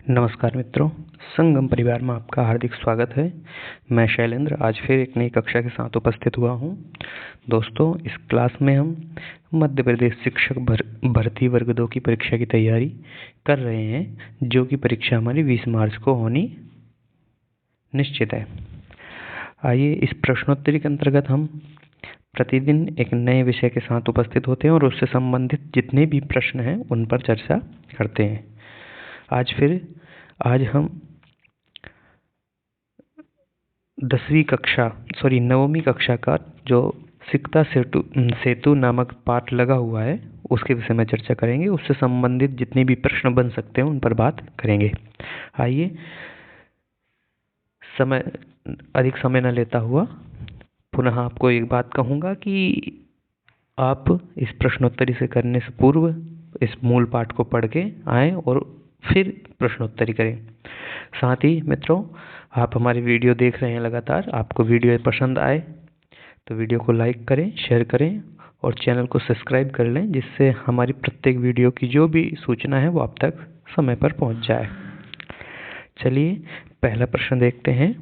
नमस्कार मित्रों, संगम परिवार में आपका हार्दिक स्वागत है। मैं शैलेंद्र आज फिर एक नई कक्षा के साथ उपस्थित हुआ हूं। दोस्तों, इस क्लास में हम मध्य प्रदेश शिक्षक भर्ती वर्ग 2 की परीक्षा की तैयारी कर रहे हैं, जो कि परीक्षा हमारी 20 मार्च को होनी निश्चित है। आइए, इस प्रश्नोत्तरी के अंतर्गत हम प्रतिदिन एक नए विषय के साथ उपस्थित होते हैं और उससे संबंधित जितने भी प्रश्न हैं उन पर चर्चा करते हैं। आज हम नवमीं कक्षा का जो सिकता सेतु नामक पाठ लगा हुआ है उसके विषय में चर्चा करेंगे। उससे संबंधित जितने भी प्रश्न बन सकते हैं उन पर बात करेंगे। आइए, अधिक समय न लेता हुआ पुनः आपको एक बात कहूँगा कि आप इस प्रश्नोत्तरी से करने से पूर्व इस मूल पाठ को पढ़ के आएँ और फिर प्रश्नोत्तरी करें। साथ ही मित्रों, आप हमारी वीडियो देख रहे हैं लगातार, आपको वीडियो पसंद आए तो वीडियो को लाइक करें, शेयर करें और चैनल को सब्सक्राइब कर लें, जिससे हमारी प्रत्येक वीडियो की जो भी सूचना है वो आप तक समय पर पहुंच जाए। चलिए, पहला प्रश्न देखते हैं।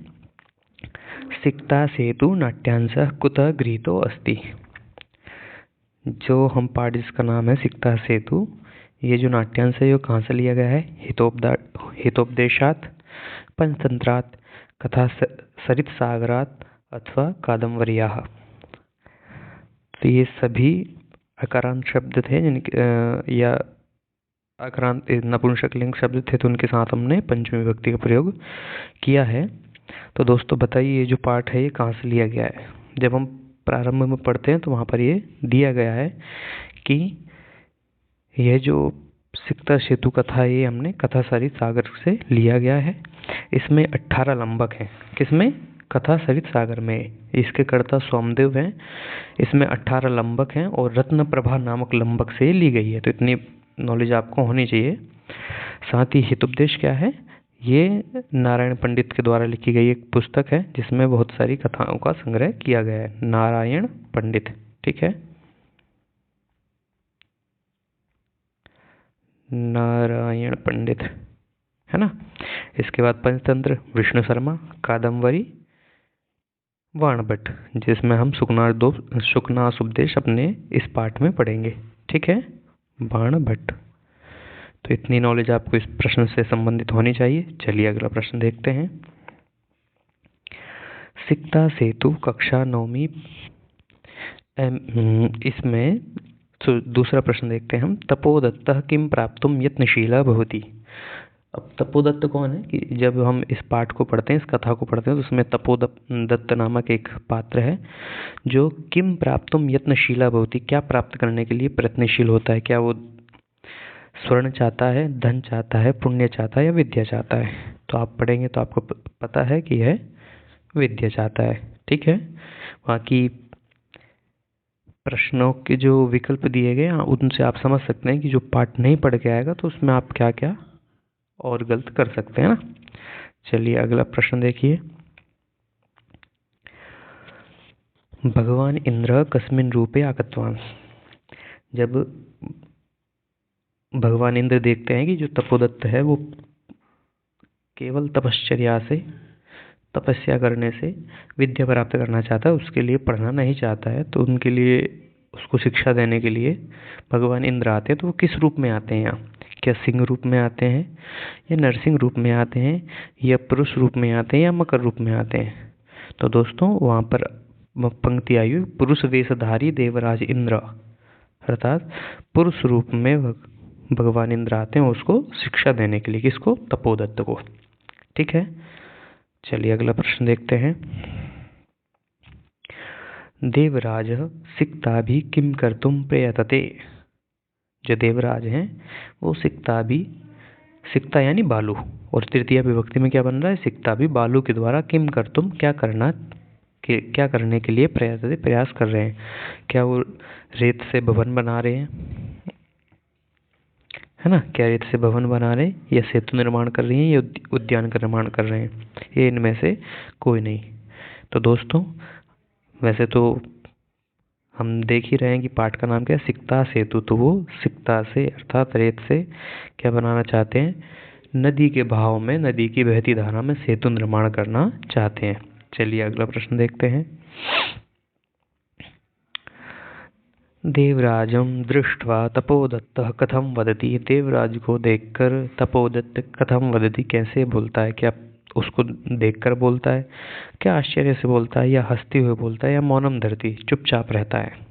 सिकता सेतु नाट्यांशः कुतः गृहीतो अस्ति। जो हम पाठ जिसका नाम है सिकता सेतु, ये जो नाट्यांश है ये कहाँ से लिया गया है? हितोपदेशात्, पंचतंत्रात्, कथा सरित सागरात् अथवा कादम्बर्याः। तो ये सभी अकारांत शब्द थे या अकारांत नपुंसकलिंग शब्द थे, तो उनके साथ हमने पंचमी विभक्ति का प्रयोग किया है। तो दोस्तों बताइए, ये जो पाठ है ये कहाँ से लिया गया है? जब हम प्रारंभ में पढ़ते हैं तो वहाँ पर ये दिया गया है कि यह जो सिकता सेतु कथा है ये हमने कथा सरित सागर से लिया गया है। इसमें 18 लंबक हैं। किसमें? कथा सरित सागर में। इसके कर्ता सोमदेव हैं। इसमें 18 लंबक हैं और रत्न प्रभा नामक लंबक से ली गई है। तो इतनी नॉलेज आपको होनी चाहिए। साथ ही हितोपदेश क्या है? ये नारायण पंडित के द्वारा लिखी गई एक पुस्तक है जिसमें बहुत सारी कथाओं का संग्रह किया गया है। नारायण पंडित, ठीक है, नारायण पंडित, है ना। इसके बाद पंचतंत्र विष्णु शर्मा, कादम्बरी वाणभट्ट, जिसमें हम सुकनासुपदेश अपने इस पाठ में पढ़ेंगे, ठीक है, वाणभट्ट। तो इतनी नॉलेज आपको इस प्रश्न से संबंधित होनी चाहिए। चलिए अगला प्रश्न देखते हैं। सिकता सेतु कक्षा 9वीं, इसमें दूसरा प्रश्न देखते हैं हम। तपोदत्तः किं प्राप्तुं यत्नशीलः भवति। अब तपोदत्त कौन है? कि जब हम इस पाठ को पढ़ते हैं, इस कथा को पढ़ते हैं, तो उसमें तपोदत्त नामक एक पात्र है जो किम प्राप्तुम यत्नशीला भवति, क्या प्राप्त करने के लिए प्रयत्नशील होता है। क्या वो स्वर्ण चाहता है, धन चाहता है, पुण्य चाहता है या विद्या चाहता है? तो आप पढ़ेंगे तो आपको पता है कि यह विद्या चाहता है, ठीक है। वहाँ की प्रश्नों के जो विकल्प दिए गए उनसे आप समझ सकते हैं कि जो पाठ नहीं पढ़ के आएगा तो उसमें आप क्या क्या और गलत कर सकते हैं ना। चलिए अगला प्रश्न देखिए। भगवान इंद्र कस्मिन् रूपे आगतवान्। जब भगवान इंद्र देखते हैं कि जो तपोदत्त है वो केवल तपस्या करने से विद्या प्राप्त करना चाहता है, उसके लिए पढ़ना नहीं चाहता है, तो उनके लिए उसको शिक्षा देने के लिए भगवान इंद्र आते हैं। तो वो किस रूप में आते हैं यहाँ? क्या सिंह रूप में आते हैं या नरसिंह रूप में आते हैं या पुरुष रूप में आते हैं या मकर रूप में आते हैं? तो दोस्तों वहाँ पर पंक्ति आई हुई, पुरुष वेशधारी देवराज इंद्र, अर्थात पुरुष रूप में भगवान इंद्र आते हैं उसको शिक्षा देने के लिए। किसको? तपोदत्त को, ठीक है। चलिए अगला प्रश्न देखते हैं। देवराज सिक्ताभि किम कर्तुम प्रयतते। जो देवराज हैं वो सिक्ता यानी बालू, और तृतीया विभक्ति में क्या बन रहा है? सिक्ताभि, बालू के द्वारा किम कर्तुम, क्या करने के लिए प्रयास कर रहे हैं। क्या वो रेत से भवन बना रहे हैं, है ना? क्या रेत से भवन बना रहे हैं या सेतु निर्माण कर रही हैं या उद्यान का निर्माण कर रहे हैं? ये इनमें से कोई नहीं। तो दोस्तों वैसे तो हम देख ही रहे हैं कि पाठ का नाम क्या है? सिकता सेतु। तो वो सिकता से अर्थात रेत से क्या बनाना चाहते हैं? नदी के बहाव में, नदी की बहती धारा में सेतु निर्माण करना चाहते हैं। चलिए अगला प्रश्न देखते हैं। देवराजं दृष्ट्वा तपोदत्तः कथं वदति। देवराज को देखकर तपोदत्त कथं वदति, कैसे बोलता है? क्या उसको देखकर बोलता है, क्या आश्चर्य से बोलता है, या हंसते हुए बोलता है, या मौनम धरती, चुपचाप रहता है?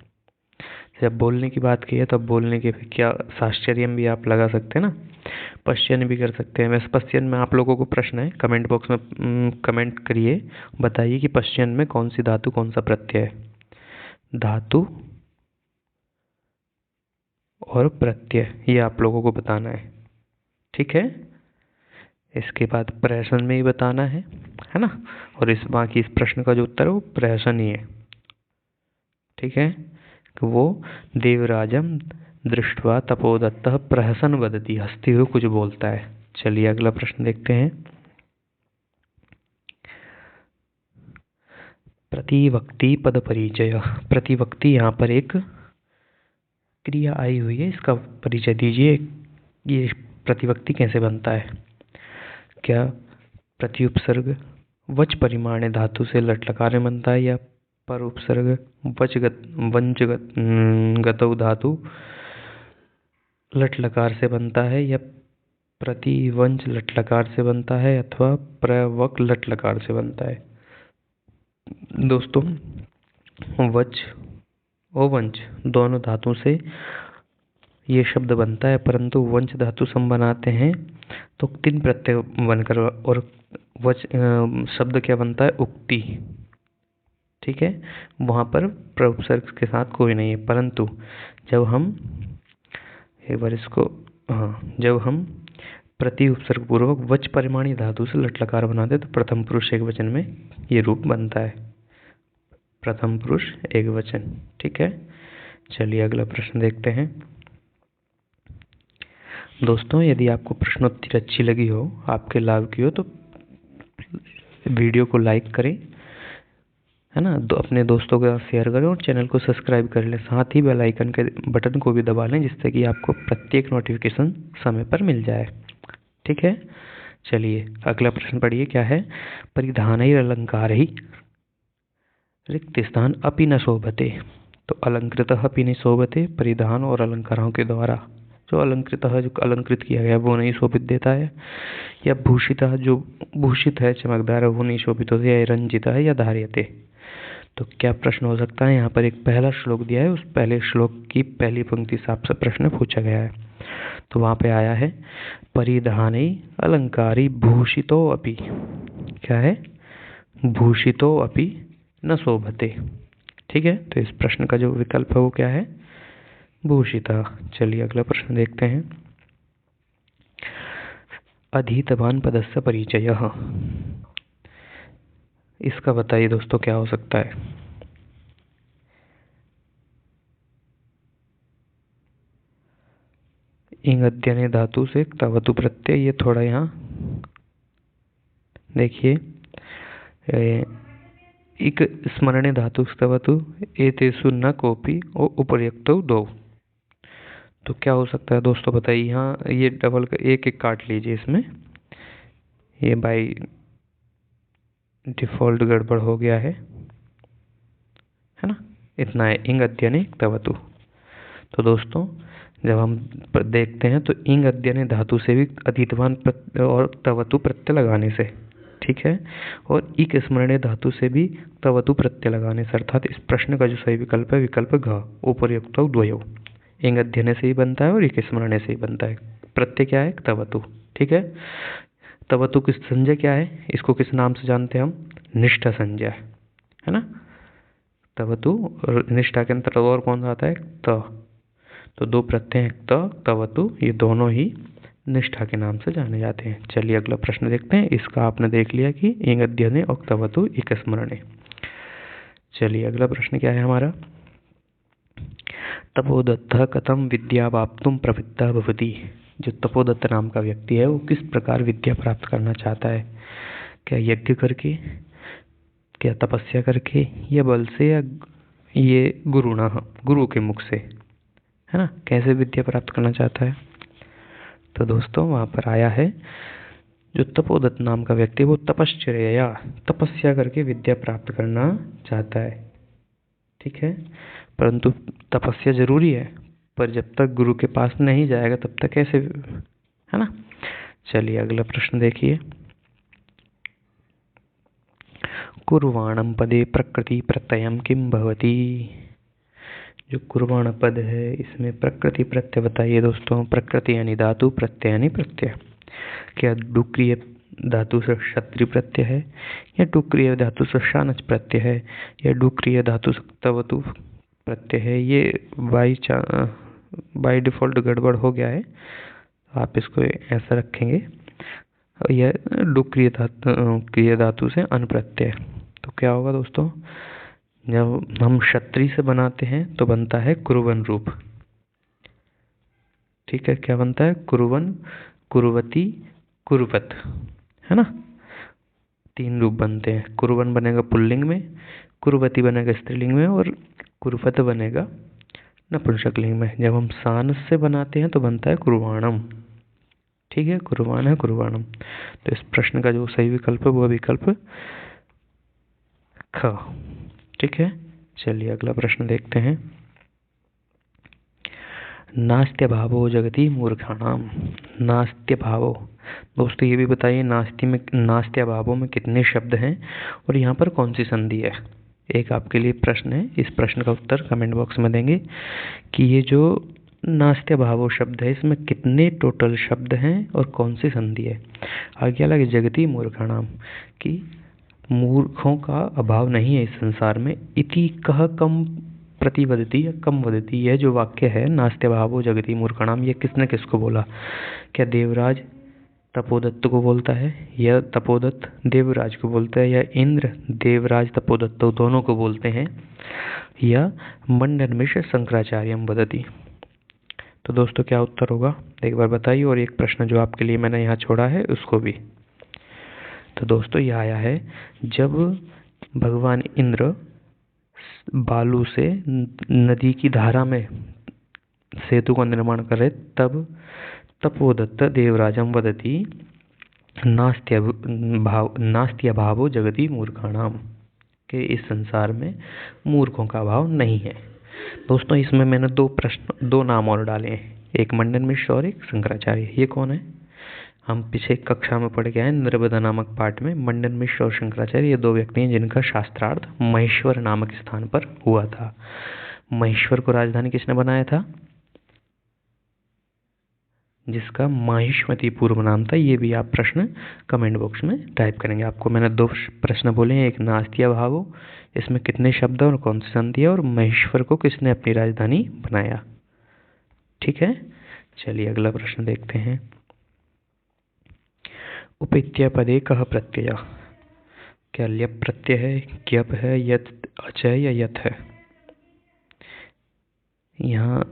जब बोलने की बात की है तब बोलने के क्या साश्चर्य भी आप लगा सकते हैं ना, पश्चन भी कर सकते हैं। वैसे पश्चन में आप लोगों को प्रश्न है, कमेंट बॉक्स में कमेंट करिए, बताइए कि पश्चन में कौन सी धातु, कौन सा प्रत्यय है। धातु और प्रत्यय, ये आप लोगों को बताना है, ठीक है। इसके बाद प्रहसन में ही बताना है ना। और इस बाकी इस प्रश्न का जो उत्तर है वो प्रहसन ही है, ठीक है। तो वो देवराजम दृष्ट्वा तपोदत्तः प्रहसन वदति, हंसते हुए कुछ बोलता है। चलिए अगला प्रश्न देखते हैं। प्रतिवक्ति पद परिचय। प्रतिवक्ति यहाँ पर एक क्रिया आई हुई है, इसका परिचय दीजिए। ये प्रतिवक्ति कैसे बनता है? क्या प्रत्युपसर्ग वच परिमाण धातु से लट लकार में बनता है, या पर उपसर्ग गतौ धातु लट लकार से बनता है, या प्रतिवंच लट लकार से बनता है, अथवा प्रवक लट लकार से बनता है? दोस्तों वच और वंच दोनों धातु से ये शब्द बनता है, परंतु वंच धातु सम बनाते हैं तो तीन प्रत्यय बनकर, और वच शब्द क्या बनता है? उक्ति, ठीक है। वहाँ पर प्रउपसर्ग के साथ कोई नहीं है, परंतु जब हम एक बार इसको, जब हम प्रति उपसर्ग पूर्वक वच परिमाणी धातु से लट लकार बनाते तो प्रथम पुरुष एक वचन में ये रूप बनता है, प्रथम पुरुष एक वचन, ठीक है। चलिए अगला प्रश्न देखते हैं। दोस्तों यदि आपको प्रश्नोत्तरी अच्छी लगी हो, आपके लाभ की हो, तो वीडियो को लाइक करें, है ना, अपने दोस्तों के साथ शेयर करें और चैनल को सब्सक्राइब कर लें। साथ ही बेल आइकन के बटन को भी दबा लें, जिससे कि आपको प्रत्येक नोटिफिकेशन समय पर मिल जाए, ठीक है। चलिए अगला प्रश्न पढ़िए, क्या है? परिधानैरलंकारैः रिक्त स्थान अपि न शोभते। तो अलंकृतः अपि नहीं शोभते, परिधान और अलंकारों के द्वारा जो अलंकृतः, जो अलंकृत किया गया वो नहीं शोभित देता है, या भूषितः जो भूषित है, चमकदार है, वो नहीं शोभित होता, या रंजित है, या धार्यते। तो क्या प्रश्न हो सकता है? यहाँ पर एक पहला श्लोक दिया है, उस पहले श्लोक की पहली पंक्ति से आपसे प्रश्न पूछा गया है। तो वहाँ पे आया है परिधाने अलंकारी भूषितो अपि, क्या है? भूषितो अपि न शोभते, ठीक है। तो इस प्रश्न का जो विकल्प है वो क्या है? भूषिता। चलिए अगला प्रश्न देखते हैं। अधीतवान पदस्य परिचयः, इसका बताइए दोस्तों क्या हो सकता है? इंग अध्ययने धातु से तवतु प्रत्यय, ये थोड़ा यहाँ देखिए, इक स्मरणे धातु तवतु एतेषु न कोपि और उपर्युक्तौ दो। तो क्या हो सकता है दोस्तों बताइए? यहाँ ये डबल का एक एक काट लीजिए, इसमें ये बाई डिफॉल्ट गड़बड़ हो गया है ना, इतना है। इंग अध्ययने तवतु। तो दोस्तों जब हम देखते हैं तो इंग अध्ययने धातु से भी अधीतवान और तवतु प्रत्यय लगाने से, ठीक है, और इक स्मरणे धातु से भी तवतु प्रत्यय लगाने से, अर्थात इस प्रश्न का जो सही विकल्प है विकल्प घ, उपर्युक्तौ द्वयोः। इंग अध्ययने से ही बनता है और इक स्मरणे से ही बनता है। प्रत्यय क्या है? तवतु, ठीक है। तवतु किस संज्ञा क्या है? इसको किस नाम से जानते हैं हम? निष्ठा संज्ञा, है ना। तवतु और निष्ठा के अंतर्गत और कौन सा आता है? त। तो दो प्रत्यय हैं त, तवतु, ये दोनों ही निष्ठा के नाम से जाने जाते हैं। चलिए अगला प्रश्न देखते हैं। इसका आपने देख लिया कि इंग अध्ययने और तवतु इक स्मरणे। चलिए अगला प्रश्न क्या है हमारा? तपोदत्तः कथं विद्यावाप्तुं प्रवृत्तः भवति। जो तपोदत्त नाम का व्यक्ति है वो किस प्रकार विद्या प्राप्त करना चाहता है? क्या यज्ञ करके, क्या तपस्या करके, या बल से, या ये गुरु के मुख से, है ना। कैसे विद्या प्राप्त करना चाहता है? तो दोस्तों वहाँ पर आया है जो तपोदत्त नाम का व्यक्ति वो तपश्चर्या तपस्या करके विद्या प्राप्त करना चाहता है। ठीक है, परंतु तपस्या जरूरी है, पर जब तक गुरु के पास नहीं जाएगा तब तक कैसे, है ना। चलिए अगला प्रश्न देखिए। कुर्वाणम पदे प्रकृति प्रत्ययम किम भवति। जो कुर्वाण पद है इसमें प्रकृति प्रत्यय बताइए दोस्तों। प्रकृति यानी धातु, प्रत्यय यानी प्रत्यय। क्या डुक्रिय धातु से क्षत्रि प्रत्यय है, या डुक्रिय धातु से शानच प्रत्यय है, या डुक्रिय धातु से तवतु प्रत्यय है। ये बाई डिफॉल्ट गड़बड़ हो गया है, आप इसको ऐसा रखेंगे। यह डुक्रिय धातु से अन प्रत्यय। तो क्या होगा दोस्तों, जब हम क्षत्रि से बनाते हैं तो बनता है कुरुवन रूप। ठीक है, क्या बनता है, कुरुवन, कुरुवती, कुरुवत, है ना। 3 रूप बनते हैं। कुरुवन बनेगा पुल्लिंग में, कुरुवती बनेगा स्त्रीलिंग में, और कुरुवत बनेगा नपुंसकलिंग में। जब हम सानस से बनाते हैं तो बनता है कुर्वाणम। ठीक है, कुर्वाण है कुर्वाणम। तो इस प्रश्न का जो सही विकल्प है वो विकल्प ख। ठीक है, चलिए अगला प्रश्न देखते हैं। नास्त्य भावो जगति मूर्खाणाम। नास्त्य भावो, दोस्तों ये भी बताइए नास्त्य भावों में कितने शब्द हैं और यहाँ पर कौन सी संधि है। एक आपके लिए प्रश्न है, इस प्रश्न का उत्तर कमेंट बॉक्स में देंगे कि ये जो नास्त्य भावो शब्द है इसमें कितने टोटल शब्द हैं और कौन सी संधि है। आगे लगे जगति मूर्खाणाम, कि मूर्खों का अभाव नहीं है इस संसार में। इति कह कम प्रतिवदती या कम वदती, यह जो वाक्य है नास्त्य भावो जगति मूर्खाणाम, ये किसने किसको बोला। क्या देवराज तपोदत्त को बोलता है, या तपोदत्त देवराज को बोलता है, या इंद्र देवराज तपोदत्त दोनों को बोलते हैं, या मंडनमिश्र शंकराचार्यम वदति। तो दोस्तों क्या उत्तर होगा एक बार बताइए, और एक प्रश्न जो आपके लिए मैंने यहाँ छोड़ा है उसको भी। तो दोस्तों यह आया है, जब भगवान इंद्र बालू से नदी की धारा में सेतु का निर्माण करे तब तपोदत्त देवराजम वदति नास्त्य भावो जगति मूर्खाणाम, के इस संसार में मूर्खों का अभाव नहीं है। दोस्तों इसमें मैंने 2 नाम और डाले हैं, एक मंडन मिश्र और एक शंकराचार्य। ये कौन है, हम पीछे कक्षा में पढ़ के आए नर्मदा नामक पाठ में। मंडन मिश्र और शंकराचार्य ये 2 व्यक्ति हैं जिनका शास्त्रार्थ महेश्वर नामक स्थान पर हुआ था। महेश्वर को राजधानी किसने बनाया था, जिसका माहिष्मती पूर्व नाम था। ये भी आप प्रश्न कमेंट बॉक्स में टाइप करेंगे। आपको मैंने 2 प्रश्न बोले हैं, एक नास्त्य भावो, इसमें कितने शब्द और कौन सी संधि है, और महेश्वर को किसने अपनी राजधानी बनाया। ठीक है, चलिए अगला प्रश्न देखते हैं। उपेत्य पदे कह प्रत्यय। क्या ल्यप प्रत्यय है, क्यप है, यत अचय या यत है। यहाँ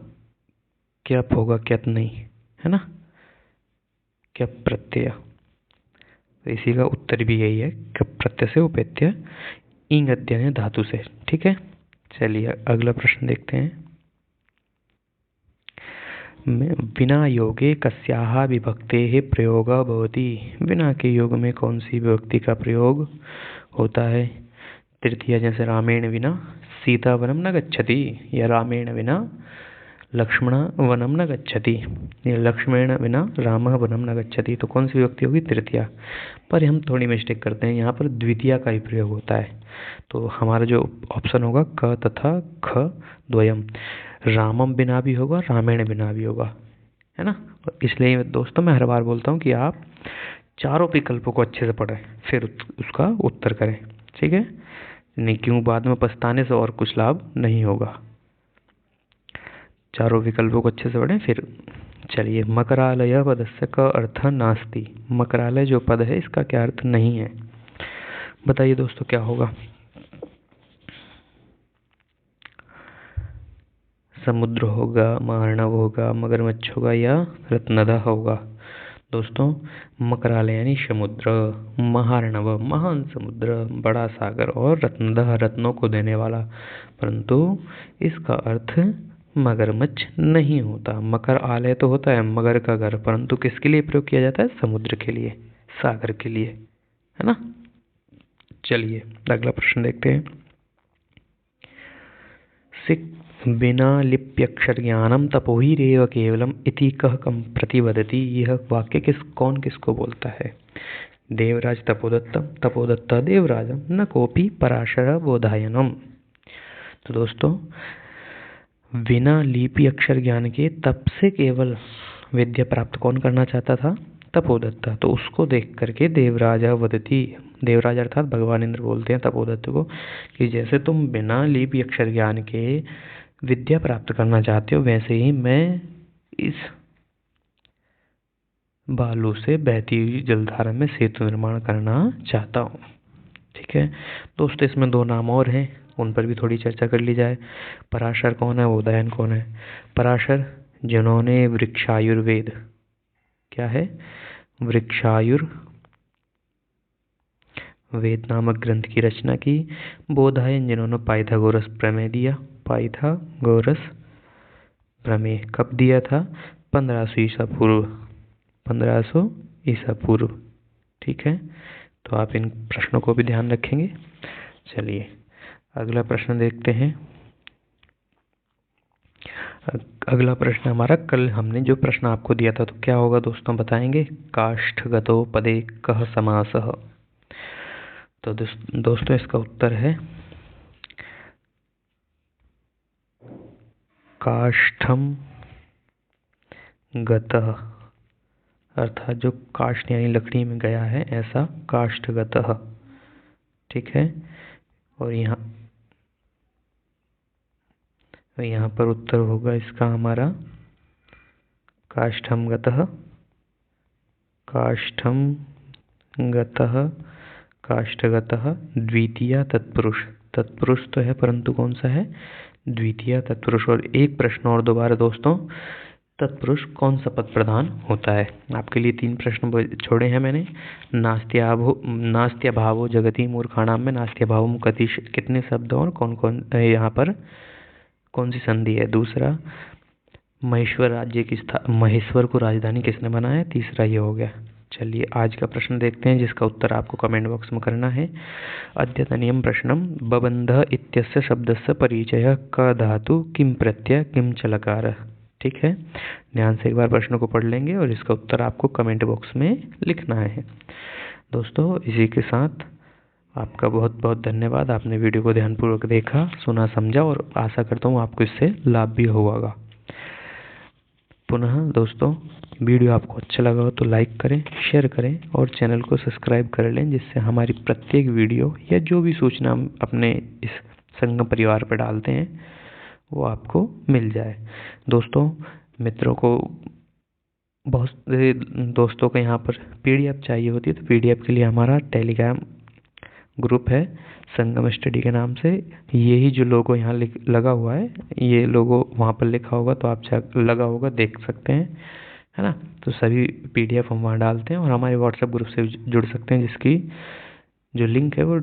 क्यप होगा, क्यत नहीं, है ना, क्यप प्रत्यय। तो इसी का उत्तर भी यही है, क्यप प्रत्यय से उपेत्य इंग अध्ययन धातु से। ठीक है, चलिए अगला प्रश्न देखते हैं। बिना योगे कस्याः विभक्तेः प्रयोगः भवति। बिना के योग में कौन सी विभक्ति का प्रयोग होता है। तृतीया, जैसे रामेण विना सीता वनम न गच्छति, या रामेण विना लक्ष्मण वनम न गच्छति, या लक्ष्मण विना रामः वनम न गच्छति। तो कौन सी विभक्ति होगी, तृतीया। पर हम थोड़ी मिस्टेक करते हैं, यहाँ पर द्वितीया का ही प्रयोग होता है। तो हमारा जो ऑप्शन होगा क तथा ख द्वयम, रामम बिना भी होगा, रामेण बिना भी होगा, है ना। इसलिए दोस्तों मैं हर बार बोलता हूँ कि आप चारों विकल्पों को अच्छे से पढ़ें फिर उसका उत्तर करें। ठीक है, नहीं क्यों बाद में पछताने से और कुछ लाभ नहीं होगा। चारों विकल्पों को अच्छे से पढ़ें फिर। चलिए, मकरालय पदस्य का अर्थ नास्ति। मकरालय जो पद है इसका क्या अर्थ नहीं है, बताइए दोस्तों क्या होगा। समुद्र होगा, महार्णव होगा, मगरमच्छ होगा, या रत्नदा होगा। दोस्तों मकरालय यानी समुद्र, महार्णव महान समुद्र, बड़ा सागर, और रत्नदा रत्नों को देने वाला। परंतु इसका अर्थ मगरमच्छ नहीं होता। मकर आलय तो होता है, मगर का घर, परंतु किसके लिए प्रयोग किया जाता है? समुद्र के लिए, सागर के लिए, है ना। चलिए अगला प्रश्न देखते हैं। सिक बिना लिप्यक्षर ज्ञानम तपोहिरेव केवलम इति कह कम प्रतिवदति। यह वाक्य कौन किसको बोलता है? देवराज तपोदत्तम, तपोदत्ता देवराजम, न कोपी पराशर बोधायनम। तो दोस्तों, बिना लिपि अक्षर ज्ञान के तप से केवल विद्या प्राप्त कौन करना चाहता था? तपोदत्ता। तो उसको देख करके देवराजा वदति, देवराज अर्थात भगवान इंद्र बोलते हैं तपोदत्त को कि जैसे तुम बिना लिपि अक्षर ज्ञान के विद्या प्राप्त करना चाहते हो, वैसे ही मैं इस बालू से बहती हुई जलधारा में सेतु निर्माण करना चाहता हूँ। ठीक है दोस्तों, इसमें दो नाम और हैं, उन पर भी थोड़ी चर्चा कर ली जाए। पराशर कौन है, बोधायन कौन है? पराशर जिन्होंने वृक्षायुर्वेद, क्या है? वृक्षायुर्वेद नामक ग्रंथ की रचना की। बोधायन जिन्होंने पाइथागोरस प्रमेय दिया। पाइथागोरस प्रमेय कब दिया था? 1500 ईसा पूर्व, 1500 ईसा पूर्व। ठीक है, तो आप इन प्रश्नों को भी ध्यान रखेंगे। चलिए अगला प्रश्न देखते हैं। अगला प्रश्न हमारा, कल हमने जो प्रश्न आपको दिया था तो क्या होगा दोस्तों, बताएंगे? काष्ठगतो पदे कः समासः। तो दोस्तों इसका उत्तर है काष्ठम गतः, अर्थात जो काष्ठ यानी लकड़ी में गया है, ऐसा काष्ठगतः। ठीक है, और यहाँ पर उत्तर होगा इसका हमारा काष्ठम गतः, काष्ठगतः द्वितीय तत्पुरुष। तत्पुरुष तो है, परंतु कौन सा है? द्वितीय तत्पुरुष। और एक प्रश्न और दोबारा दोस्तों, तत्पुरुष कौन सा पद प्रधान होता है? आपके लिए 3 प्रश्न छोड़े हैं मैंने। नास्त्यभावो जगति मूर्खाणाम में नास्त्यभावम कितने शब्द और कौन कौन यहाँ पर कौन सी संधि है? दूसरा, महेश्वर को राजधानी किसने बनाया? तीसरा ये हो गया। चलिए आज का प्रश्न देखते हैं, जिसका उत्तर आपको कमेंट बॉक्स में करना है। अद्यतनीयं प्रश्नम बबंध इत्यस्य शब्दस्य परिचयः क धातु किम प्रत्यय किम च लकार। ठीक है, ध्यान से एक बार प्रश्न को पढ़ लेंगे और इसका उत्तर आपको कमेंट बॉक्स में लिखना है। दोस्तों इसी के साथ आपका बहुत बहुत धन्यवाद। आपने वीडियो को ध्यानपूर्वक देखा, सुना, समझा और आशा करता हूँ आपको इससे लाभ भी होगा। पुनः दोस्तों, वीडियो आपको अच्छा लगा हो तो लाइक करें, शेयर करें और चैनल को सब्सक्राइब कर लें, जिससे हमारी प्रत्येक वीडियो या जो भी सूचना हम अपने इस संगम परिवार पर डालते हैं वो आपको मिल जाए। दोस्तों मित्रों को, बहुत दोस्तों को यहाँ पर PDF चाहिए होती है, तो PDF के लिए हमारा टेलीग्राम ग्रुप है संगम स्टडी के नाम से। यही जो लोगो यहाँ लगा हुआ है, ये लोगो वहाँ पर लिखा होगा, तो आप लगा होगा देख सकते हैं, है ना। तो सभी PDF हम वहाँ डालते हैं और हमारे व्हाट्सएप ग्रुप से जुड़ सकते हैं, जिसकी जो लिंक है वो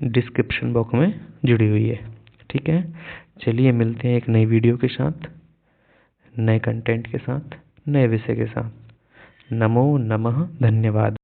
डिस्क्रिप्शन बॉक्स में जुड़ी हुई है। ठीक है, चलिए मिलते हैं एक नई वीडियो के साथ, नए कंटेंट के साथ, नए विषय के साथ। नमो नमः, धन्यवाद।